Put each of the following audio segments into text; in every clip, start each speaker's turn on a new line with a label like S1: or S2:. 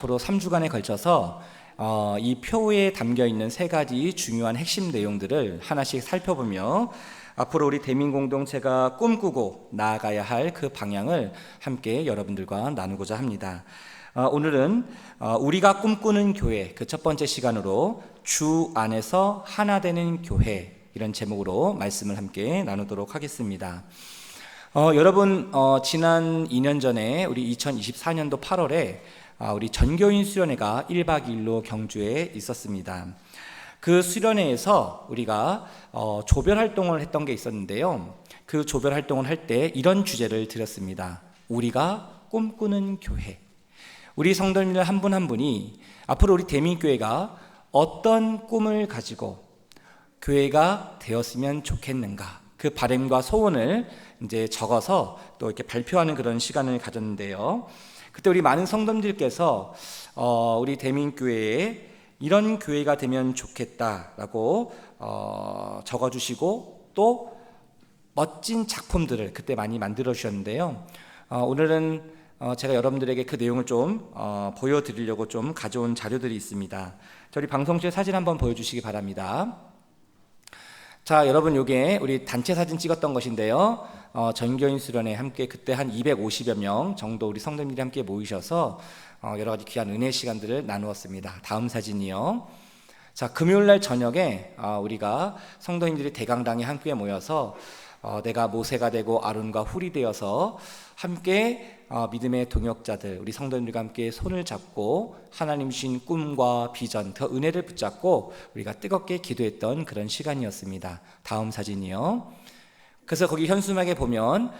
S1: 앞으로 3주간에 걸쳐서 이 표에 담겨 있는 세 가지 중요한 핵심 내용들을 하나씩 살펴보며 앞으로 우리 대민 공동체가 꿈꾸고 나아가야 할 그 방향을 함께 여러분들과 나누고자 합니다. 오늘은 우리가 꿈꾸는 교회 그 첫 번째 시간으로 주 안에서 하나 되는 교회, 이런 제목으로 말씀을 함께 나누도록 하겠습니다. 여러분, 지난 2년 전에 우리 2024년도 8월에 우리 전교인 수련회가 1박 2일로 경주에 있었습니다. 그 수련회에서 우리가 조별 활동을 했던 게 있었는데요. 그 조별 활동을 할 때 이런 주제를 드렸습니다. 우리가 꿈꾸는 교회. 우리 성도님들 한 분 한 분이 앞으로 우리 대민교회가 어떤 꿈을 가지고 교회가 되었으면 좋겠는가, 그 바람과 소원을 이제 적어서 또 이렇게 발표하는 그런 시간을 가졌는데요. 그때 우리 많은 성도님들께서 우리 대민교회에 이런 교회가 되면 좋겠다라고 적어주시고 또 멋진 작품들을 그때 많이 만들어 주셨는데요. 오늘은 제가 여러분들에게 그 내용을 좀 보여드리려고 좀 가져온 자료들이 있습니다. 저희 방송실 사진 한번 보여주시기 바랍니다. 자, 여러분, 요게 우리 단체 사진 찍었던 것인데요. 전교인 수련회 함께 그때 한 250여 명 정도 우리 성도님들이 함께 모이셔서 여러 가지 귀한 은혜 시간들을 나누었습니다. 다음 사진이요. 자, 금요일 날 저녁에 우리가 성도님들이 대강당에 함께 모여서 내가 모세가 되고 아론과 훌이 되어서 함께 믿음의 동역자들, 우리 성도님들과 함께 손을 잡고 하나님 주신 꿈과 비전, 그 은혜를 붙잡고 우리가 뜨겁게 기도했던 그런 시간이었습니다. 다음 사진이요. 그래서 거기 현수막에 보면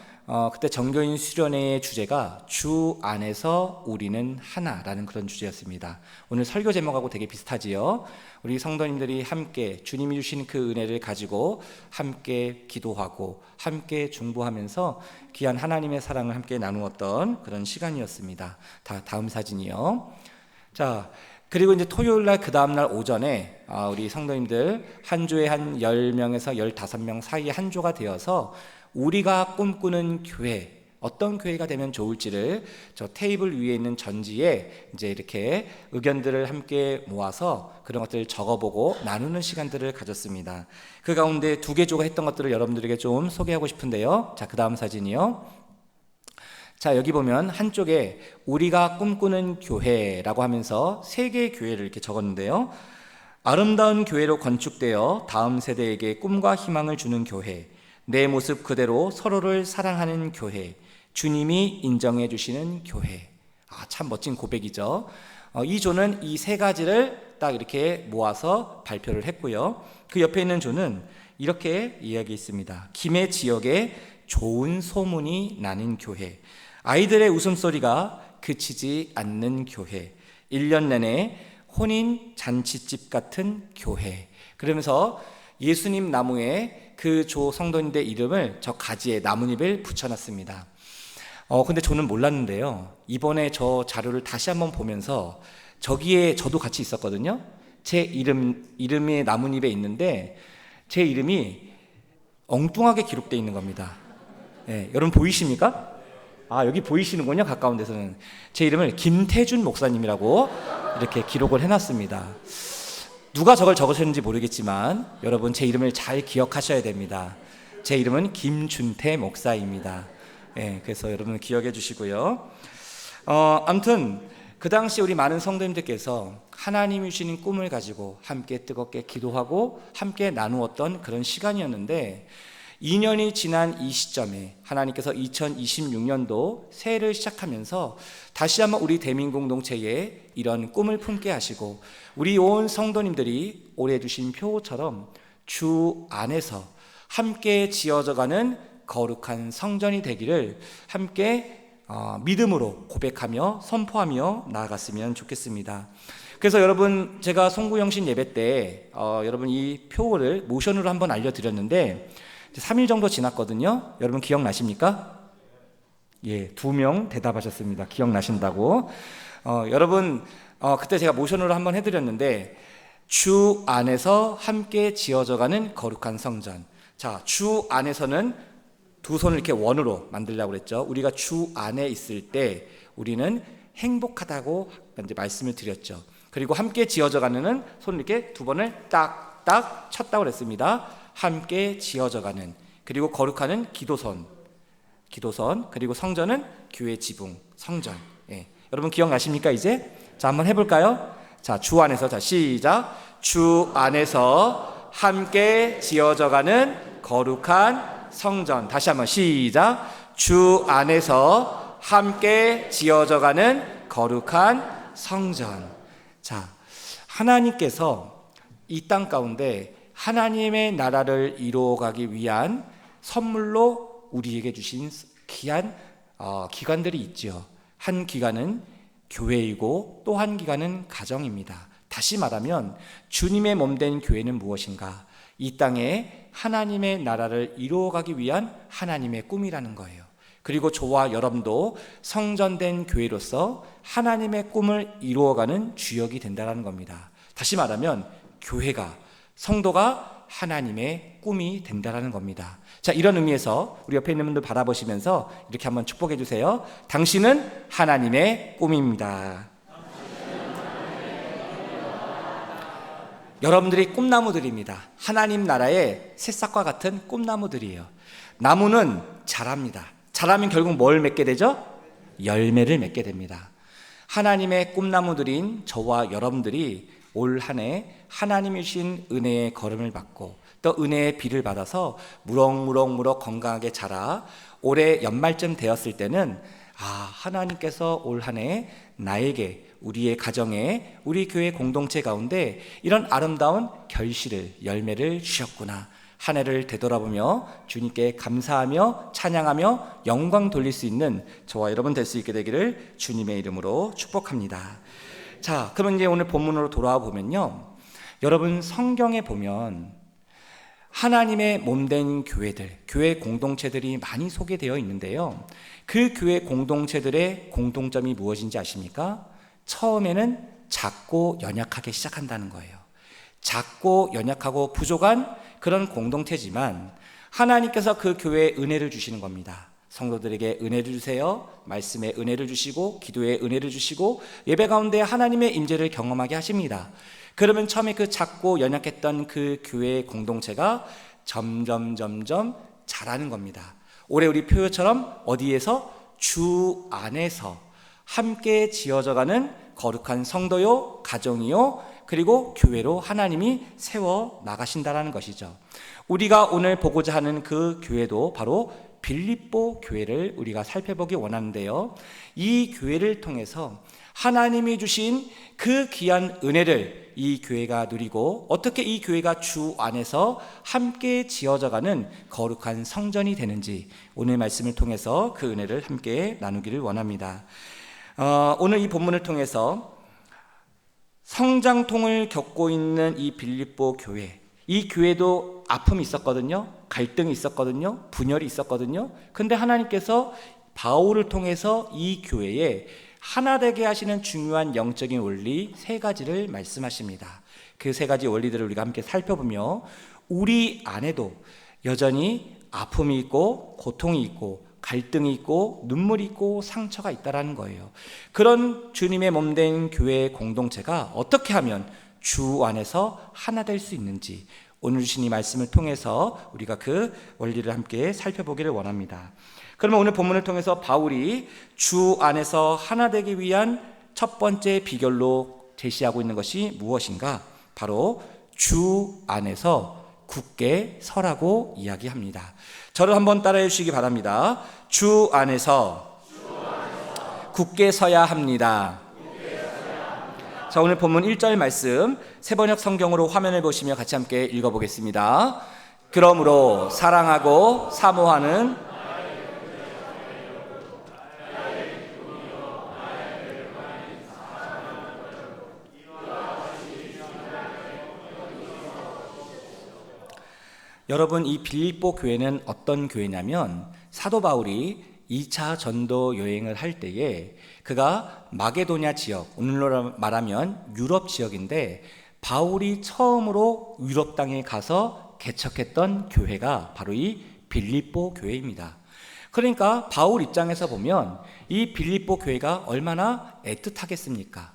S1: 그때 전교인 수련회의 주제가 주 안에서 우리는 하나라는 그런 주제였습니다. 오늘 설교 제목하고 되게 비슷하지요. 우리 성도님들이 함께 주님이 주신 그 은혜를 가지고 함께 기도하고 함께 중보하면서 귀한 하나님의 사랑을 함께 나누었던 그런 시간이었습니다. 다음 사진이요. 자, 그리고 이제 토요일 날 그 다음 날 오전에 우리 성도님들 한 조에 한 10명에서 15명 사이에 한 조가 되어서 우리가 꿈꾸는 교회, 어떤 교회가 되면 좋을지를 저 테이블 위에 있는 전지에 이제 이렇게 의견들을 함께 모아서 그런 것들을 적어보고 나누는 시간들을 가졌습니다. 그 가운데 2개 조가 했던 것들을 여러분들에게 좀 소개하고 싶은데요. 자, 그 다음 사진이요. 자, 여기 보면 한쪽에 우리가 꿈꾸는 교회라고 하면서 3개의 교회를 이렇게 적었는데요. 아름다운 교회로 건축되어 다음 세대에게 꿈과 희망을 주는 교회, 내 모습 그대로 서로를 사랑하는 교회, 주님이 인정해 주시는 교회. 참 멋진 고백이죠. 이 조는 이 3가지를 딱 이렇게 모아서 발표를 했고요. 그 옆에 있는 조는 이렇게 이야기했습니다. 김해 지역에 좋은 소문이 나는 교회, 아이들의 웃음소리가 그치지 않는 교회, 1년 내내 혼인 잔치집 같은 교회. 그러면서 예수님 나무에 그 조 성도님들 이름을 저 가지에 나뭇잎을 붙여놨습니다. 근데 저는 몰랐는데요. 이번에 저 자료를 다시 한번 보면서 저기에 저도 같이 있었거든요. 제 이름이 나뭇잎에 있는데 제 이름이 엉뚱하게 기록되어 있는 겁니다. 네, 여러분 보이십니까? 여기 보이시는군요. 가까운 데서는. 제 이름을 김태준 목사님이라고 이렇게 기록을 해놨습니다. 누가 저걸 적으셨는지 모르겠지만 여러분 제 이름을 잘 기억하셔야 됩니다. 제 이름은 김준태 목사입니다. 그래서 여러분 기억해 주시고요. 아무튼 그 당시 우리 많은 성도님들께서 하나님이 주시는 꿈을 가지고 함께 뜨겁게 기도하고 함께 나누었던 그런 시간이었는데 2년이 지난 이 시점에 하나님께서 2026년도 새해를 시작하면서 다시 한번 우리 대민공동체에 이런 꿈을 품게 하시고 우리 온 성도님들이 올해 주신 표처럼 주 안에서 함께 지어져가는 거룩한 성전이 되기를 함께 믿음으로 고백하며 선포하며 나아갔으면 좋겠습니다. 그래서 여러분, 제가 송구영신 예배 때 여러분 이 표를 모션으로 한번 알려드렸는데 3일 정도 지났거든요. 여러분 기억나십니까? 예, 2명 대답하셨습니다. 기억나신다고. 여러분, 그때 제가 모션으로 한번 해드렸는데 주 안에서 함께 지어져가는 거룩한 성전. 자, 주 안에서는 두 손을 이렇게 원으로 만들려고 그랬죠. 우리가 주 안에 있을 때 우리는 행복하다고 이제 말씀을 드렸죠. 그리고 함께 지어져가는은 손을 이렇게 두 번을 딱딱 쳤다고 그랬습니다. 함께 지어져가는. 그리고 거룩하는 기도선, 그리고 성전은 교회 지붕, 성전. 예. 여러분 기억나십니까 이제? 자, 한번 해볼까요? 자, 주 안에서, 자, 시작. 주 안에서 함께 지어져가는 거룩한 성전. 다시 한번 시작. 주 안에서 함께 지어져가는 거룩한 성전. 자, 하나님께서 이 땅 가운데 하나님의 나라를 이루어가기 위한 선물로 우리에게 주신 귀한 기관들이 있죠. 한 기관은 교회이고 또 한 기관은 가정입니다. 다시 말하면 주님의 몸된 교회는 무엇인가? 이 땅에 하나님의 나라를 이루어가기 위한 하나님의 꿈이라는 거예요. 그리고 저와 여러분도 성전된 교회로서 하나님의 꿈을 이루어가는 주역이 된다는 겁니다. 다시 말하면 교회가, 성도가 하나님의 꿈이 된다는 겁니다. 자, 이런 의미에서 우리 옆에 있는 분들 바라보시면서 이렇게 한번 축복해 주세요. 당신은 하나님의 꿈입니다. 여러분들이 꿈나무들입니다. 하나님 나라의 새싹과 같은 꿈나무들이에요. 나무는 자랍니다. 자라면 결국 뭘 맺게 되죠? 열매를 맺게 됩니다. 하나님의 꿈나무들인 저와 여러분들이 올 한 해 하나님이 주신 은혜의 걸음을 받고 또 은혜의 비를 받아서 무럭무럭 건강하게 자라 올해 연말쯤 되었을 때는 하나님께서 올 한 해 나에게, 우리의 가정에, 우리 교회 공동체 가운데 이런 아름다운 결실을, 열매를 주셨구나. 한 해를 되돌아보며 주님께 감사하며 찬양하며 영광 돌릴 수 있는 저와 여러분 될 수 있게 되기를 주님의 이름으로 축복합니다. 자, 그럼 이제 오늘 본문으로 돌아와 보면요, 여러분 성경에 보면 하나님의 몸된 교회들, 교회 공동체들이 많이 소개되어 있는데요, 그 교회 공동체들의 공통점이 무엇인지 아십니까? 처음에는 작고 연약하게 시작한다는 거예요. 작고 연약하고 부족한 그런 공동체지만 하나님께서 그 교회에 은혜를 주시는 겁니다. 성도들에게 은혜를 주세요. 말씀에 은혜를 주시고 기도에 은혜를 주시고 예배 가운데 하나님의 임재를 경험하게 하십니다. 그러면 처음에 그 작고 연약했던 그 교회 공동체가 점점 자라는 겁니다. 올해 우리 표요처럼 어디에서? 주 안에서 함께 지어져가는 거룩한 성도요, 가정이요, 그리고 교회로 하나님이 세워 나가신다라는 것이죠. 우리가 오늘 보고자 하는 그 교회도 바로 빌립보 교회를 우리가 살펴보기 원하는데요, 이 교회를 통해서 하나님이 주신 그 귀한 은혜를 이 교회가 누리고 어떻게 이 교회가 주 안에서 함께 지어져가는 거룩한 성전이 되는지 오늘 말씀을 통해서 그 은혜를 함께 나누기를 원합니다. 오늘 이 본문을 통해서 성장통을 겪고 있는 이 빌립보 교회, 이 교회도 아픔이 있었거든요. 갈등이 있었거든요. 분열이 있었거든요. 근데 하나님께서 바울을 통해서 이 교회에 하나 되게 하시는 중요한 영적인 원리 세 가지를 말씀하십니다. 그 세 가지 원리들을 우리가 함께 살펴보며 우리 안에도 여전히 아픔이 있고 고통이 있고 갈등이 있고 눈물이 있고 상처가 있다라는 거예요. 그런 주님의 몸된 교회 공동체가 어떻게 하면 주 안에서 하나 될 수 있는지 오늘 주신 이 말씀을 통해서 우리가 그 원리를 함께 살펴보기를 원합니다. 그러면 오늘 본문을 통해서 바울이 주 안에서 하나 되기 위한 첫 번째 비결로 제시하고 있는 것이 무엇인가? 바로 주 안에서 굳게 서라고 이야기합니다. 저를 한번 따라해 주시기 바랍니다. 주 안에서 굳게 서야 합니다. 자, 오늘 본문 1절 말씀 새번역 성경으로 화면을 보시며 같이 함께 읽어보겠습니다. 그러므로 사랑하고 사모하는 여러분, 이 빌립보 교회는 어떤 교회냐면 사도 바울이 2차 전도 여행을 할 때에 그가 마게도냐 지역, 오늘로 말하면 유럽 지역인데 바울이 처음으로 유럽 땅에 가서 개척했던 교회가 바로 이 빌립보 교회입니다. 그러니까 바울 입장에서 보면 이 빌립보 교회가 얼마나 애틋하겠습니까?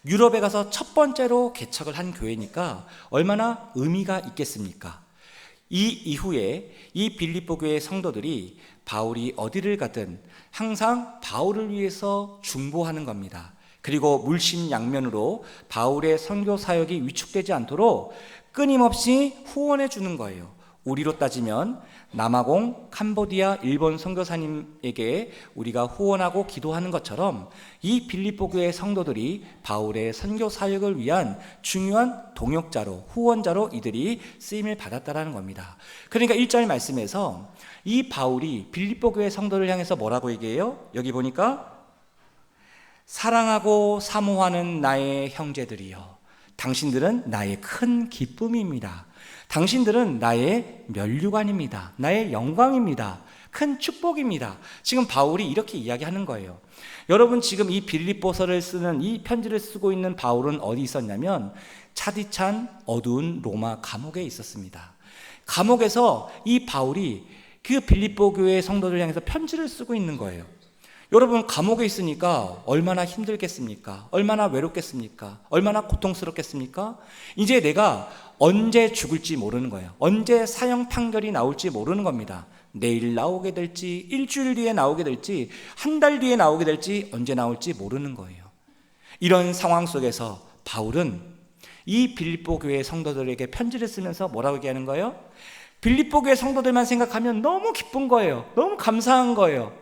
S1: 유럽에 가서 첫 번째로 개척을 한 교회니까 얼마나 의미가 있겠습니까? 이 이후에 이 빌립보 교회 성도들이 바울이 어디를 가든 항상 바울을 위해서 중보하는 겁니다. 그리고 물심양면으로 바울의 선교 사역이 위축되지 않도록 끊임없이 후원해 주는 거예요. 우리로 따지면 남아공, 캄보디아, 일본 선교사님에게 우리가 후원하고 기도하는 것처럼 이 빌립보 교회 성도들이 바울의 선교 사역을 위한 중요한 동역자로, 후원자로 이들이 쓰임을 받았다라는 겁니다. 그러니까 1절 말씀에서 이 바울이 빌립보 교회 성도를 향해서 뭐라고 얘기해요? 여기 보니까 사랑하고 사모하는 나의 형제들이여, 당신들은 나의 큰 기쁨입니다. 당신들은 나의 면류관입니다. 나의 영광입니다. 큰 축복입니다. 지금 바울이 이렇게 이야기하는 거예요. 여러분, 지금 이 빌립보서를 쓰는 이 편지를 쓰고 있는 바울은 어디 있었냐면 차디찬 어두운 로마 감옥에 있었습니다. 감옥에서 이 바울이 그 빌립보 교회 성도들 향해서 편지를 쓰고 있는 거예요. 여러분, 감옥에 있으니까 얼마나 힘들겠습니까? 얼마나 외롭겠습니까? 얼마나 고통스럽겠습니까? 이제 내가 언제 죽을지 모르는 거예요. 언제 사형 판결이 나올지 모르는 겁니다. 내일 나오게 될지, 일주일 뒤에 나오게 될지, 한 달 뒤에 나오게 될지, 언제 나올지 모르는 거예요. 이런 상황 속에서 바울은 이 빌립보 교회 성도들에게 편지를 쓰면서 뭐라고 얘기하는 거예요? 빌립보 교회 성도들만 생각하면 너무 기쁜 거예요. 너무 감사한 거예요.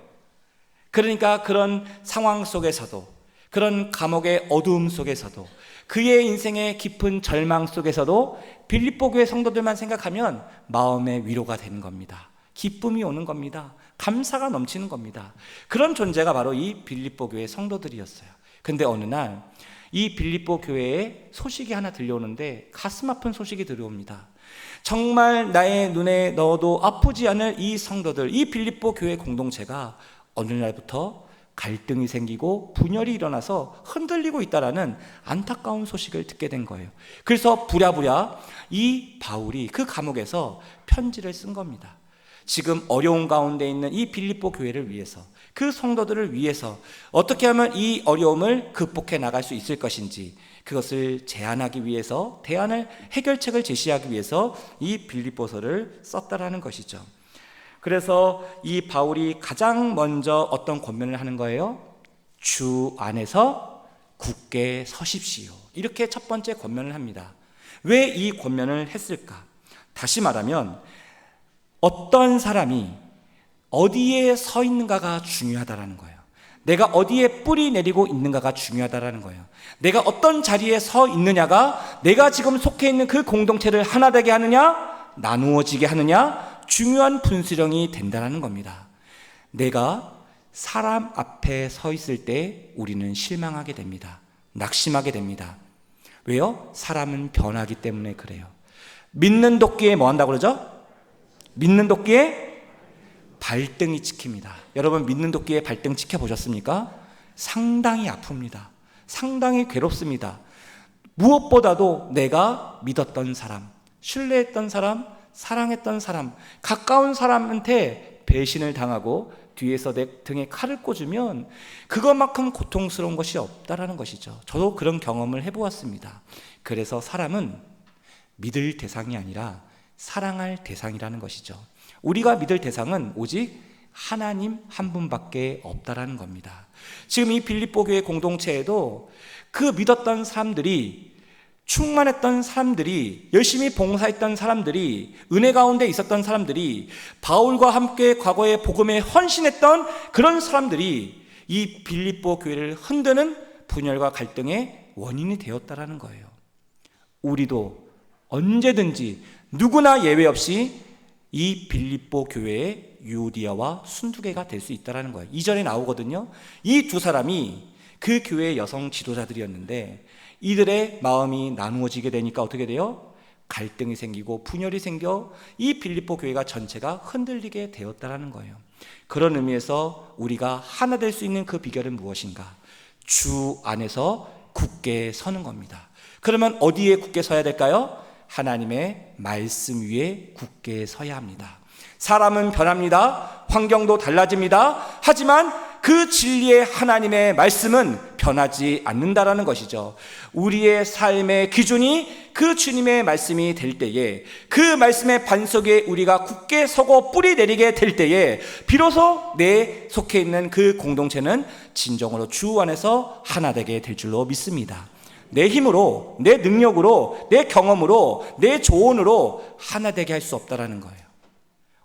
S1: 그러니까 그런 상황 속에서도, 그런 감옥의 어두움 속에서도, 그의 인생의 깊은 절망 속에서도 빌립보 교회 성도들만 생각하면 마음의 위로가 되는 겁니다. 기쁨이 오는 겁니다. 감사가 넘치는 겁니다. 그런 존재가 바로 이 빌립보 교회 성도들이었어요. 근데 어느 날 이 빌립보 교회에 소식이 하나 들려오는데 가슴 아픈 소식이 들어옵니다. 정말 나의 눈에 넣어도 아프지 않을 이 성도들, 이 빌립보 교회 공동체가 어느 날부터 갈등이 생기고 분열이 일어나서 흔들리고 있다라는 안타까운 소식을 듣게 된 거예요. 그래서 부랴부랴 이 바울이 그 감옥에서 편지를 쓴 겁니다. 지금 어려운 가운데 있는 이 빌립보 교회를 위해서, 그 성도들을 위해서 어떻게 하면 이 어려움을 극복해 나갈 수 있을 것인지, 그것을 제안하기 위해서, 대안을, 해결책을 제시하기 위해서 이 빌립보서를 썼다라는 것이죠. 그래서 이 바울이 가장 먼저 어떤 권면을 하는 거예요? 주 안에서 굳게 서십시오. 이렇게 첫 번째 권면을 합니다. 왜 이 권면을 했을까? 다시 말하면 어떤 사람이 어디에 서 있는가가 중요하다라는 거예요. 내가 어디에 뿌리 내리고 있는가가 중요하다라는 거예요. 내가 어떤 자리에 서 있느냐가 내가 지금 속해 있는 그 공동체를 하나 되게 하느냐, 나누어지게 하느냐, 중요한 분수령이 된다는 겁니다. 내가 사람 앞에 서 있을 때 우리는 실망하게 됩니다. 낙심하게 됩니다. 왜요? 사람은 변하기 때문에 그래요. 믿는 도끼에 뭐 한다고 그러죠? 믿는 도끼에 발등이 찍힙니다. 여러분, 믿는 도끼에 발등 찍혀보셨습니까? 상당히 아픕니다. 상당히 괴롭습니다. 무엇보다도 내가 믿었던 사람, 신뢰했던 사람, 사랑했던 사람, 가까운 사람한테 배신을 당하고 뒤에서 내 등에 칼을 꽂으면 그것만큼 고통스러운 것이 없다라는 것이죠. 저도 그런 경험을 해보았습니다. 그래서 사람은 믿을 대상이 아니라 사랑할 대상이라는 것이죠. 우리가 믿을 대상은 오직 하나님 한 분밖에 없다라는 겁니다. 지금 이 빌립보 교회 공동체에도 그 믿었던 사람들이, 충만했던 사람들이, 열심히 봉사했던 사람들이, 은혜 가운데 있었던 사람들이, 바울과 함께 과거에 복음에 헌신했던 그런 사람들이 이 빌립보 교회를 흔드는 분열과 갈등의 원인이 되었다라는 거예요. 우리도 언제든지 누구나 예외 없이 이 빌립보 교회의 유디아와 순두개가 될 수 있다는 거예요. 2절에 나오거든요. 이 두 사람이 그 교회의 여성 지도자들이었는데 이들의 마음이 나누어지게 되니까 어떻게 돼요? 갈등이 생기고 분열이 생겨 이 빌립보 교회가 전체가 흔들리게 되었다는 거예요. 그런 의미에서 우리가 하나 될 수 있는 그 비결은 무엇인가? 주 안에서 굳게 서는 겁니다. 그러면 어디에 굳게 서야 될까요? 하나님의 말씀 위에 굳게 서야 합니다. 사람은 변합니다. 환경도 달라집니다. 하지만 그 진리의 하나님의 말씀은 변하지 않는다라는 것이죠. 우리의 삶의 기준이 그 주님의 말씀이 될 때에, 그 말씀의 반석에 우리가 굳게 서고 뿌리 내리게 될 때에 비로소 내 속해 있는 그 공동체는 진정으로 주 안에서 하나 되게 될 줄로 믿습니다. 내 힘으로, 내 능력으로, 내 경험으로, 내 조언으로 하나 되게 할 수 없다라는 거예요.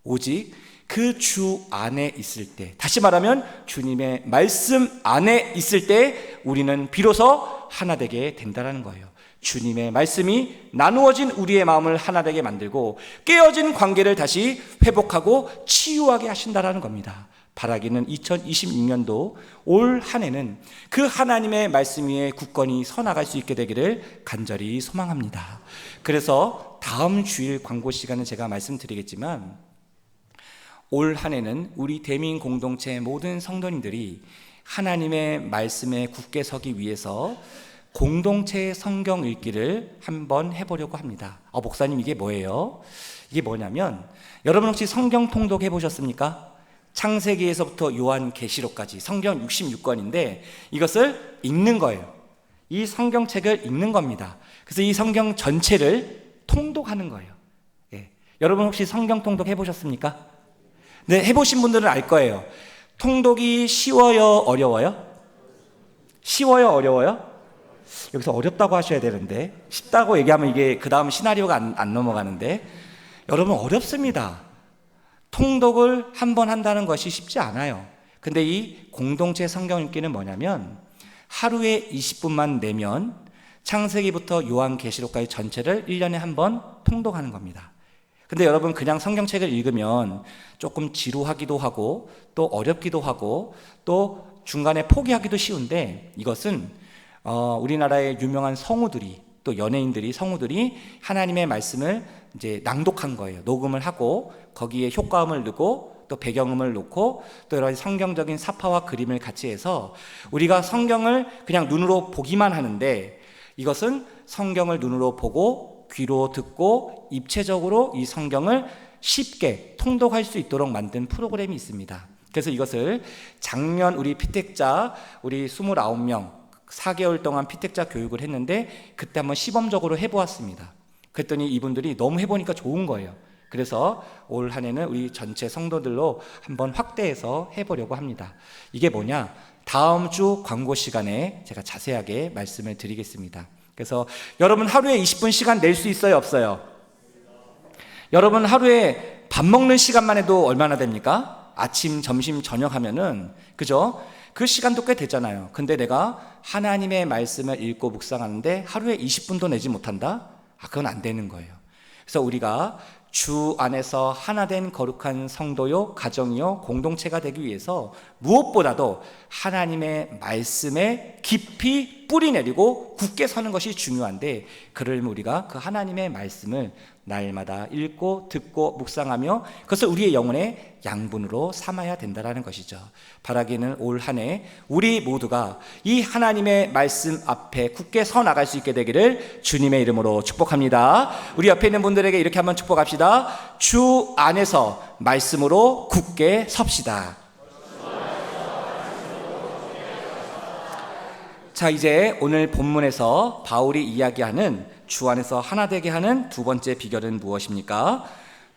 S1: 오직 그 주 안에 있을 때, 다시 말하면 주님의 말씀 안에 있을 때 우리는 비로소 하나 되게 된다는 거예요. 주님의 말씀이 나누어진 우리의 마음을 하나 되게 만들고 깨어진 관계를 다시 회복하고 치유하게 하신다는 겁니다. 바라기는 2026년도 올 한 해는 그 하나님의 말씀 위에 굳건히 서 나갈 수 있게 되기를 간절히 소망합니다. 그래서 다음 주일 광고 시간은 제가 말씀드리겠지만, 올 한 해는 우리 대민 공동체 모든 성도님들이 하나님의 말씀에 굳게 서기 위해서 공동체 성경 읽기를 한번 해보려고 합니다. 목사님, 이게 뭐예요? 이게 뭐냐면, 여러분 혹시 성경 통독 해보셨습니까? 창세기에서부터 요한계시록까지 성경 66권인데 이것을 읽는 거예요. 이 성경책을 읽는 겁니다. 그래서 이 성경 전체를 통독하는 거예요. 예. 여러분 혹시 성경 통독 해보셨습니까? 네, 해보신 분들은 알 거예요. 통독이 쉬워요, 어려워요? 쉬워요, 어려워요? 여기서 어렵다고 하셔야 되는데, 쉽다고 얘기하면 이게 그 다음 시나리오가 안 넘어가는데, 여러분 어렵습니다. 통독을 한 번 한다는 것이 쉽지 않아요. 근데 이 공동체 성경 읽기는 뭐냐면, 하루에 20분만 내면 창세기부터 요한계시록까지 전체를 1년에 한 번 통독하는 겁니다. 근데 여러분, 그냥 성경책을 읽으면 조금 지루하기도 하고 또 어렵기도 하고 또 중간에 포기하기도 쉬운데, 이것은 우리나라의 유명한 성우들이, 또 연예인들이, 성우들이 하나님의 말씀을 이제 낭독한 거예요. 녹음을 하고 거기에 효과음을 넣고 또 배경음을 놓고 또 여러 가지 성경적인 사파와 그림을 같이 해서 우리가 성경을 그냥 눈으로 보기만 하는데, 이것은 성경을 눈으로 보고 귀로 듣고 입체적으로 이 성경을 쉽게 통독할 수 있도록 만든 프로그램이 있습니다. 그래서 이것을 작년 우리 피택자 우리 29명 4개월 동안 피택자 교육을 했는데, 그때 한번 시범적으로 해보았습니다. 그랬더니 이분들이 너무 해보니까 좋은 거예요. 그래서 올 한 해는 우리 전체 성도들로 한번 확대해서 해보려고 합니다. 이게 뭐냐? 다음 주 광고 시간에 제가 자세하게 말씀을 드리겠습니다. 그래서 여러분 하루에 20분 시간 낼 수 있어요, 없어요? 여러분 하루에 밥 먹는 시간만 해도 얼마나 됩니까? 아침, 점심, 저녁 하면은, 그죠? 그 시간도 꽤 되잖아요. 근데 내가 하나님의 말씀을 읽고 묵상하는데 하루에 20분도 내지 못한다? 그건 안 되는 거예요. 그래서 우리가 주 안에서 하나된 거룩한 성도요, 가정이요, 공동체가 되기 위해서 무엇보다도 하나님의 말씀에 깊이 뿌리 내리고 굳게 서는 것이 중요한데, 그러려면 우리가 그 하나님의 말씀을 날마다 읽고 듣고 묵상하며 그것을 우리의 영혼의 양분으로 삼아야 된다는 것이죠. 바라기는 올 한 해 우리 모두가 이 하나님의 말씀 앞에 굳게 서 나갈 수 있게 되기를 주님의 이름으로 축복합니다. 우리 옆에 있는 분들에게 이렇게 한번 축복합시다. 주 안에서 말씀으로 굳게 섭시다. 자, 이제 오늘 본문에서 바울이 이야기하는 주 안에서 하나 되게 하는 두 번째 비결은 무엇입니까?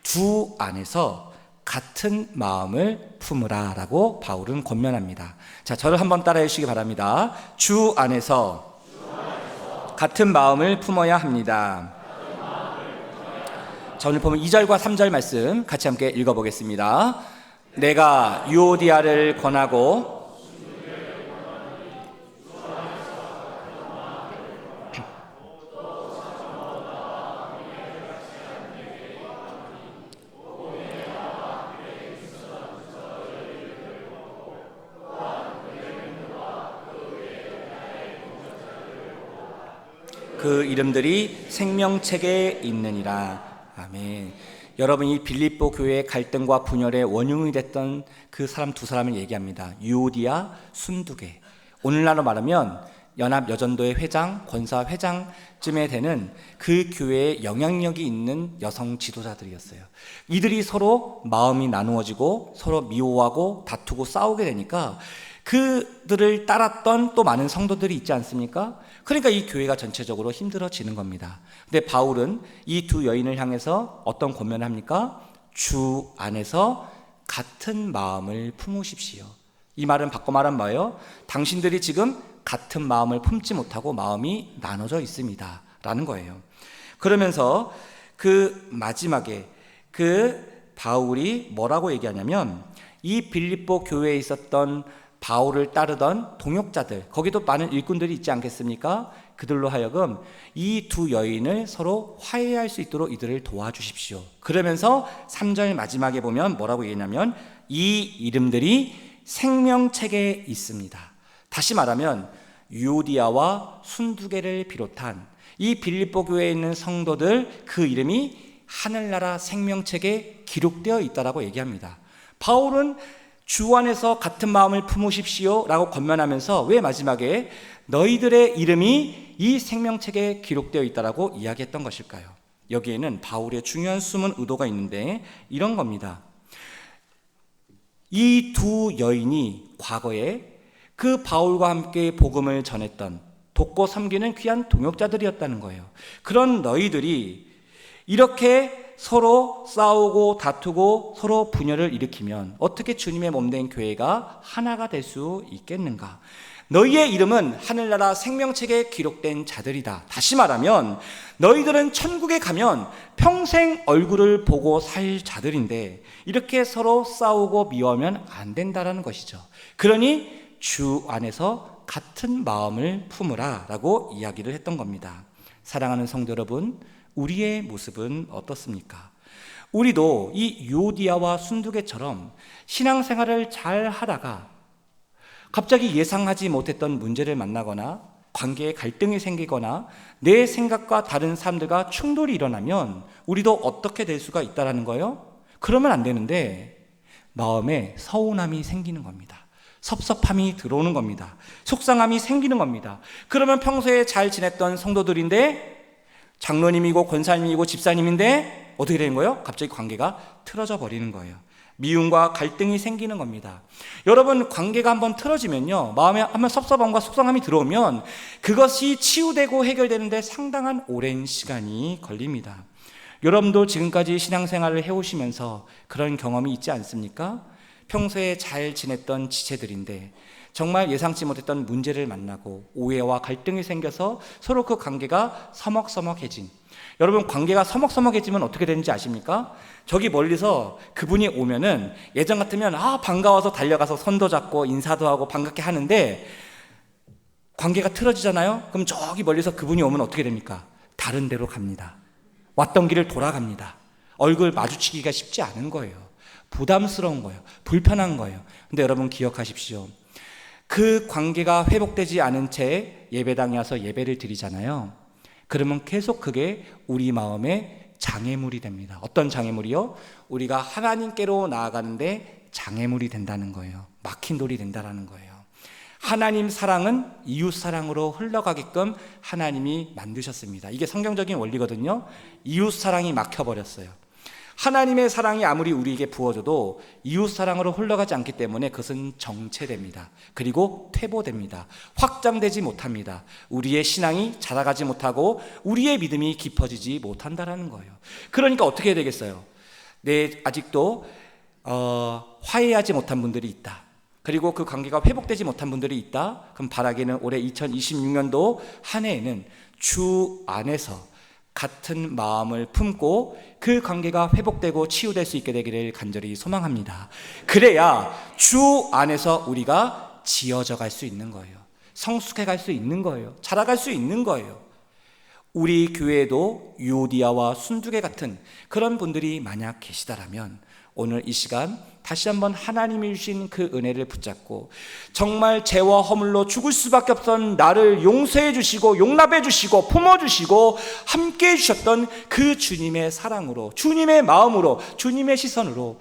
S1: 주 안에서 같은 마음을 품으라 라고 바울은 권면합니다. 자, 저를 한번 따라해 주시기 바랍니다. 주 안에서 같은 마음을 품어야 합니다. 자, 오늘 보면 2절과 3절 말씀 같이 함께 읽어보겠습니다. 내가 유오디아를 권하고 그 이름들이 생명책에 있느니라. 아멘. 여러분, 이 빌립보 교회의 갈등과 분열의 원흉이 됐던 그 사람 두 사람을 얘기합니다. 유오디아, 순두계. 오늘날로 말하면 연합여전도의 회장, 권사 회장쯤에 되는 그 교회에 영향력이 있는 여성 지도자들이었어요. 이들이 서로 마음이 나누어지고 서로 미워하고 다투고 싸우게 되니까 그들을 따랐던 또 많은 성도들이 있지 않습니까? 그러니까 이 교회가 전체적으로 힘들어지는 겁니다. 근데 바울은 이 두 여인을 향해서 어떤 권면을 합니까? 주 안에서 같은 마음을 품으십시오. 이 말은 바꿔 말하면 뭐예요? 당신들이 지금 같은 마음을 품지 못하고 마음이 나눠져 있습니다 라는 거예요. 그러면서 그 마지막에 그 바울이 뭐라고 얘기하냐면, 이 빌립보 교회에 있었던 바울을 따르던 동역자들, 거기도 많은 일꾼들이 있지 않겠습니까? 그들로 하여금 이 두 여인을 서로 화해할 수 있도록 이들을 도와주십시오. 그러면서 3절 마지막에 보면 뭐라고 얘기하냐면, 이 이름들이 생명책에 있습니다. 다시 말하면 유오디아와 순두계를 비롯한 이 빌립보 교회에 있는 성도들, 그 이름이 하늘나라 생명책에 기록되어 있다라고 얘기합니다. 바울은 주 안에서 같은 마음을 품으십시오 라고 권면하면서 왜 마지막에 너희들의 이름이 이 생명책에 기록되어 있다라고 이야기했던 것일까요? 여기에는 바울의 중요한 숨은 의도가 있는데 이런 겁니다. 이 두 여인이 과거에 그 바울과 함께 복음을 전했던, 돕고 섬기는 귀한 동역자들이었다는 거예요. 그런 너희들이 이렇게 서로 싸우고 다투고 서로 분열을 일으키면 어떻게 주님의 몸된 교회가 하나가 될 수 있겠는가? 너희의 이름은 하늘나라 생명책에 기록된 자들이다. 다시 말하면 너희들은 천국에 가면 평생 얼굴을 보고 살 자들인데 이렇게 서로 싸우고 미워하면 안 된다라는 것이죠. 그러니 주 안에서 같은 마음을 품으라 라고 이야기를 했던 겁니다. 사랑하는 성도 여러분, 우리의 모습은 어떻습니까? 우리도 이 유오디아와 순두계처럼 신앙생활을 잘 하다가 갑자기 예상하지 못했던 문제를 만나거나 관계에 갈등이 생기거나 내 생각과 다른 사람들과 충돌이 일어나면 우리도 어떻게 될 수가 있다는 거예요? 그러면 안 되는데 마음에 서운함이 생기는 겁니다. 섭섭함이 들어오는 겁니다. 속상함이 생기는 겁니다. 그러면 평소에 잘 지냈던 성도들인데 장로님이고 권사님이고 집사님인데 어떻게 되는 거예요? 갑자기 관계가 틀어져 버리는 거예요. 미움과 갈등이 생기는 겁니다. 여러분, 관계가 한번 틀어지면요, 마음에 한번 섭섭함과 속상함이 들어오면 그것이 치유되고 해결되는데 상당한 오랜 시간이 걸립니다. 여러분도 지금까지 신앙생활을 해오시면서 그런 경험이 있지 않습니까? 평소에 잘 지냈던 지체들인데 정말 예상치 못했던 문제를 만나고 오해와 갈등이 생겨서 서로 그 관계가 서먹서먹해진, 여러분, 관계가 서먹서먹해지면 어떻게 되는지 아십니까? 저기 멀리서 그분이 오면은 예전 같으면 반가워서 달려가서 손도 잡고 인사도 하고 반갑게 하는데 관계가 틀어지잖아요? 그럼 저기 멀리서 그분이 오면 어떻게 됩니까? 다른 데로 갑니다. 왔던 길을 돌아갑니다. 얼굴 마주치기가 쉽지 않은 거예요. 부담스러운 거예요. 불편한 거예요. 근데 여러분 기억하십시오. 그 관계가 회복되지 않은 채 예배당에 와서 예배를 드리잖아요. 그러면 계속 그게 우리 마음에 장애물이 됩니다. 어떤 장애물이요? 우리가 하나님께로 나아가는데 장애물이 된다는 거예요. 막힌 돌이 된다는 거예요. 하나님 사랑은 이웃 사랑으로 흘러가게끔 하나님이 만드셨습니다. 이게 성경적인 원리거든요. 이웃 사랑이 막혀버렸어요. 하나님의 사랑이 아무리 우리에게 부어져도 이웃 사랑으로 흘러가지 않기 때문에 그것은 정체됩니다. 그리고 퇴보됩니다. 확장되지 못합니다. 우리의 신앙이 자라가지 못하고 우리의 믿음이 깊어지지 못한다는 거예요. 그러니까 어떻게 해야 되겠어요? 아직도 화해하지 못한 분들이 있다. 그리고 그 관계가 회복되지 못한 분들이 있다. 그럼 바라기는 올해 2026년도 한 해에는 주 안에서 같은 마음을 품고 그 관계가 회복되고 치유될 수 있게 되기를 간절히 소망합니다. 그래야 주 안에서 우리가 지어져 갈 수 있는 거예요. 성숙해 갈 수 있는 거예요. 자라갈 수 있는 거예요. 우리 교회에도 유오디아와 순두계 같은 그런 분들이 만약 계시다라면 오늘 이 시간 다시 한번 하나님이 주신 그 은혜를 붙잡고 정말 죄와 허물로 죽을 수밖에 없던 나를 용서해 주시고 용납해 주시고 품어 주시고 함께 해 주셨던 그 주님의 사랑으로, 주님의 마음으로, 주님의 시선으로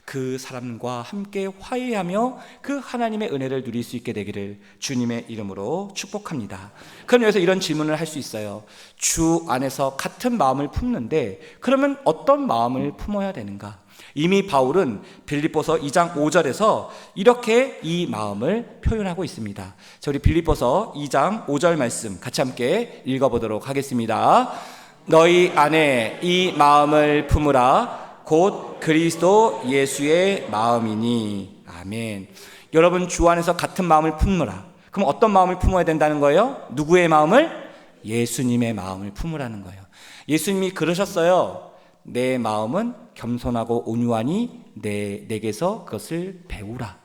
S1: 그 사람과 함께 화해하며 그 하나님의 은혜를 누릴 수 있게 되기를 주님의 이름으로 축복합니다. 그럼 여기서 이런 질문을 할 수 있어요. 주 안에서 같은 마음을 품는데 그러면 어떤 마음을 품어야 되는가? 이미 바울은 빌립보서 2장 5절에서 이렇게 이 마음을 표현하고 있습니다. 자, 우리 빌립보서 2장 5절 말씀 같이 함께 읽어보도록 하겠습니다. 너희 안에 이 마음을 품으라. 곧 그리스도 예수의 마음이니. 아멘. 여러분, 주 안에서 같은 마음을 품으라. 그럼 어떤 마음을 품어야 된다는 거예요? 누구의 마음을? 예수님의 마음을 품으라는 거예요. 예수님이 그러셨어요. 내 마음은 겸손하고 온유하니 내게서 그것을 배우라.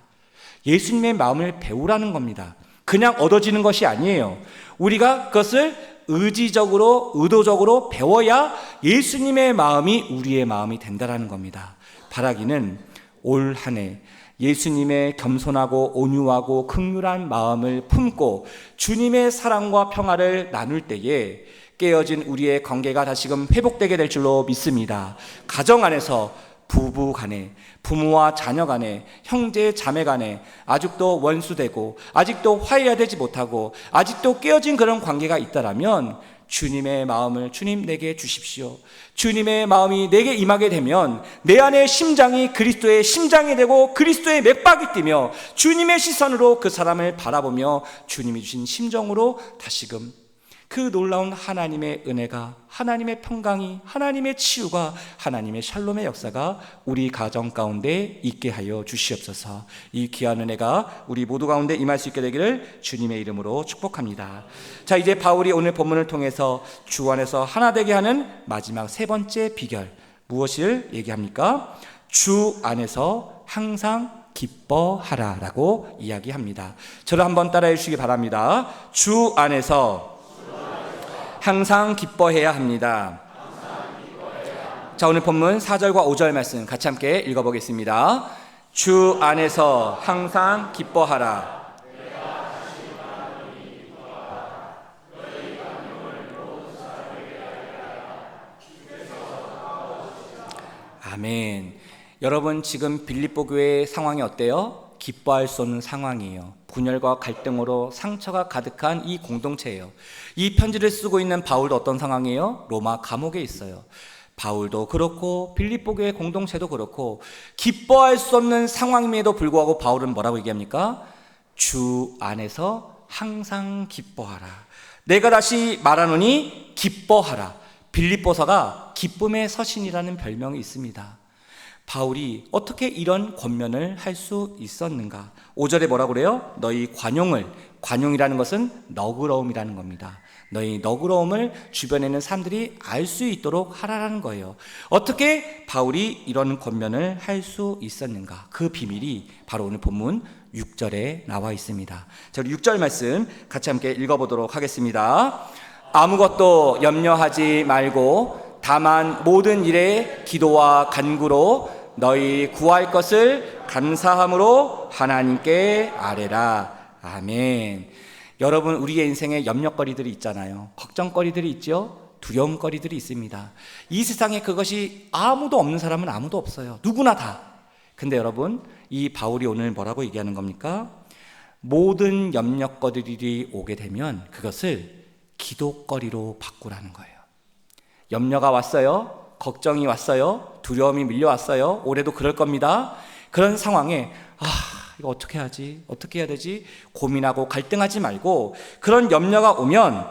S1: 예수님의 마음을 배우라는 겁니다. 그냥 얻어지는 것이 아니에요. 우리가 그것을 의도적으로 배워야 예수님의 마음이 우리의 마음이 된다는 겁니다. 바라기는 올 한 해 예수님의 겸손하고 온유하고 긍휼한 마음을 품고 주님의 사랑과 평화를 나눌 때에 깨어진 우리의 관계가 다시금 회복되게 될 줄로 믿습니다. 가정 안에서 부부 간에, 부모와 자녀 간에, 형제 자매 간에 아직도 원수되고 아직도 화해되지 못하고 아직도 깨어진 그런 관계가 있다라면 주님의 마음을 주님 내게 주십시오. 주님의 마음이 내게 임하게 되면 내 안의 심장이 그리스도의 심장이 되고 그리스도의 맥박이 뛰며 주님의 시선으로 그 사람을 바라보며 주님이 주신 심정으로 다시금 그 놀라운 하나님의 은혜가, 하나님의 평강이, 하나님의 치유가, 하나님의 샬롬의 역사가 우리 가정 가운데 있게 하여 주시옵소서. 이 귀한 은혜가 우리 모두 가운데 임할 수 있게 되기를 주님의 이름으로 축복합니다. 자, 이제 바울이 오늘 본문을 통해서 주 안에서 하나 되게 하는 마지막 세 번째 비결, 무엇을 얘기합니까? 주 안에서 항상 기뻐하라라고 이야기합니다. 저를 한번 따라해 주시기 바랍니다. 주 안에서 항상 기뻐해야 합니다. 자, 오늘 본문 4절과 5절 말씀 같이 함께 읽어보겠습니다. 주 안에서 항상 기뻐하라. 아멘. 여러분, 지금 빌립보 교회의 상황이 어때요? 기뻐할 수 없는 상황이에요. 분열과 갈등으로 상처가 가득한 이 공동체예요. 이 편지를 쓰고 있는 바울도 어떤 상황이에요? 로마 감옥에 있어요. 바울도 그렇고 빌립보 교회 공동체도 그렇고 기뻐할 수 없는 상황임에도 불구하고 바울은 뭐라고 얘기합니까? 주 안에서 항상 기뻐하라. 내가 다시 말하노니 기뻐하라. 빌립보서가 기쁨의 서신이라는 별명이 있습니다. 바울이 어떻게 이런 권면을 할 수 있었는가? 5절에 뭐라고 그래요? 너희 관용이라는 것은 너그러움이라는 겁니다. 너희 너그러움을 주변에 있는 사람들이 알 수 있도록 하라는 거예요. 어떻게 바울이 이런 권면을 할 수 있었는가? 그 비밀이 바로 오늘 본문 6절에 나와 있습니다. 자, 우리 6절 말씀 같이 함께 읽어보도록 하겠습니다. 아무것도 염려하지 말고 다만 모든 일에 기도와 간구로 너희 구할 것을 감사함으로 하나님께 아뢰라. 아멘. 여러분, 우리의 인생에 염려거리들이 있잖아요. 걱정거리들이 있죠. 두려움거리들이 있습니다. 이 세상에 그것이 아무도 없는 사람은 아무도 없어요. 누구나 다. 근데 여러분, 이 바울이 오늘 뭐라고 얘기하는 겁니까? 모든 염려거리들이 오게 되면 그것을 기도거리로 바꾸라는 거예요. 염려가 왔어요. 걱정이 왔어요. 두려움이 밀려왔어요. 올해도 그럴 겁니다. 그런 상황에 이거 어떻게 하지? 어떻게 해야 되지? 고민하고 갈등하지 말고 그런 염려가 오면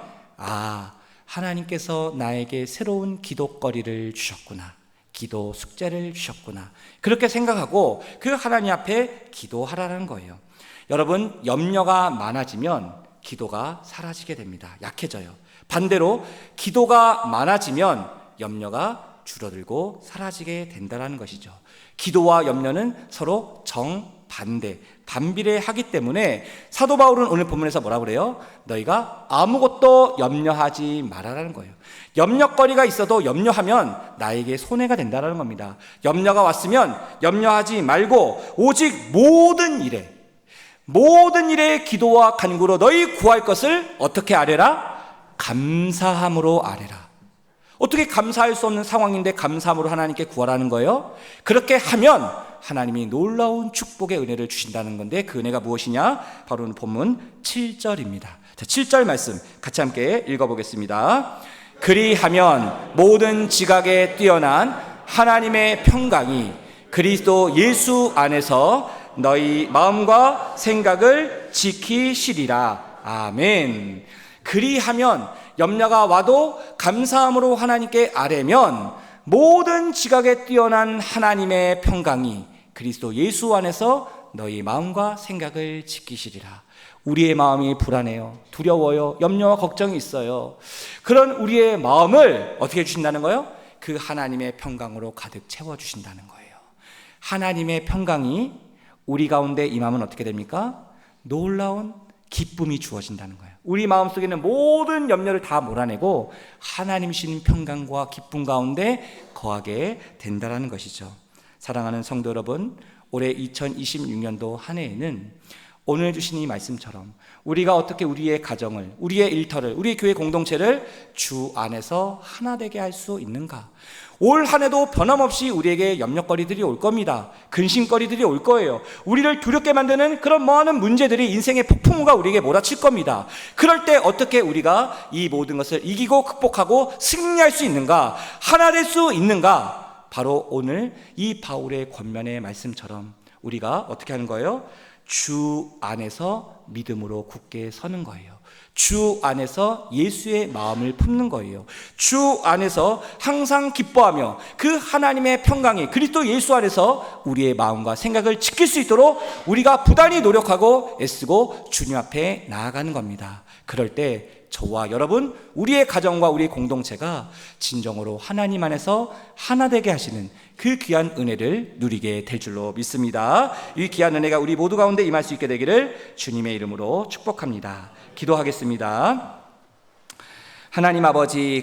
S1: 하나님께서 나에게 새로운 기도거리를 주셨구나. 기도 숙제를 주셨구나. 그렇게 생각하고 그 하나님 앞에 기도하라는 거예요. 여러분, 염려가 많아지면 기도가 사라지게 됩니다. 약해져요. 반대로 기도가 많아지면 염려가 줄어들고 사라지게 된다는 것이죠. 기도와 염려는 서로 반비례하기 때문에 사도 바울은 오늘 본문에서 뭐라고 그래요? 너희가 아무것도 염려하지 말아라는 거예요. 염려거리가 있어도 염려하면 나에게 손해가 된다는 겁니다. 염려가 왔으면 염려하지 말고 오직 모든 일에 기도와 간구로 너희 구할 것을 어떻게 아뢰라? 감사함으로 아뢰라. 어떻게 감사할 수 없는 상황인데 감사함으로 하나님께 구하라는 거예요? 그렇게 하면 하나님이 놀라운 축복의 은혜를 주신다는 건데 그 은혜가 무엇이냐? 바로 오늘 본문 7절입니다. 자, 7절 말씀 같이 함께 읽어보겠습니다. 그리하면 모든 지각에 뛰어난 하나님의 평강이 그리스도 예수 안에서 너희 마음과 생각을 지키시리라. 아멘. 그리하면 염려가 와도 감사함으로 하나님께 아뢰면 모든 지각에 뛰어난 하나님의 평강이 그리스도 예수 안에서 너희 마음과 생각을 지키시리라. 우리의 마음이 불안해요. 두려워요. 염려와 걱정이 있어요. 그런 우리의 마음을 어떻게 해주신다는 거예요? 그 하나님의 평강으로 가득 채워주신다는 거예요. 하나님의 평강이 우리 가운데 임하면 어떻게 됩니까? 놀라운 기쁨이 주어진다는 거예요. 우리 마음속에 있는 모든 염려를 다 몰아내고 하나님 주시는 평강과 기쁨 가운데 거하게 된다는 것이죠. 사랑하는 성도 여러분, 올해 2026년도 한 해에는 오늘 주신 이 말씀처럼 우리가 어떻게 우리의 가정을, 우리의 일터를, 우리의 교회 공동체를 주 안에서 하나 되게 할 수 있는가? 올 한 해도 변함없이 우리에게 염려거리들이 올 겁니다. 근심거리들이 올 거예요. 우리를 두렵게 만드는 그런 많은 문제들이 인생의 폭풍우가 우리에게 몰아칠 겁니다. 그럴 때 어떻게 우리가 이 모든 것을 이기고 극복하고 승리할 수 있는가? 하나 될 수 있는가? 바로 오늘 이 바울의 권면의 말씀처럼 우리가 어떻게 하는 거예요? 주 안에서 믿음으로 굳게 서는 거예요. 주 안에서 예수의 마음을 품는 거예요. 주 안에서 항상 기뻐하며 그 하나님의 평강이 그리스도 예수 안에서 우리의 마음과 생각을 지킬 수 있도록 우리가 부단히 노력하고 애쓰고 주님 앞에 나아가는 겁니다. 그럴 때 저와 여러분, 우리의 가정과 우리의 공동체가 진정으로 하나님 안에서 하나 되게 하시는 그 귀한 은혜를 누리게 될 줄로 믿습니다. 이 귀한 은혜가 우리 모두 가운데 임할 수 있게 되기를 주님의 이름으로 축복합니다. 기도하겠습니다. 하나님 아버지,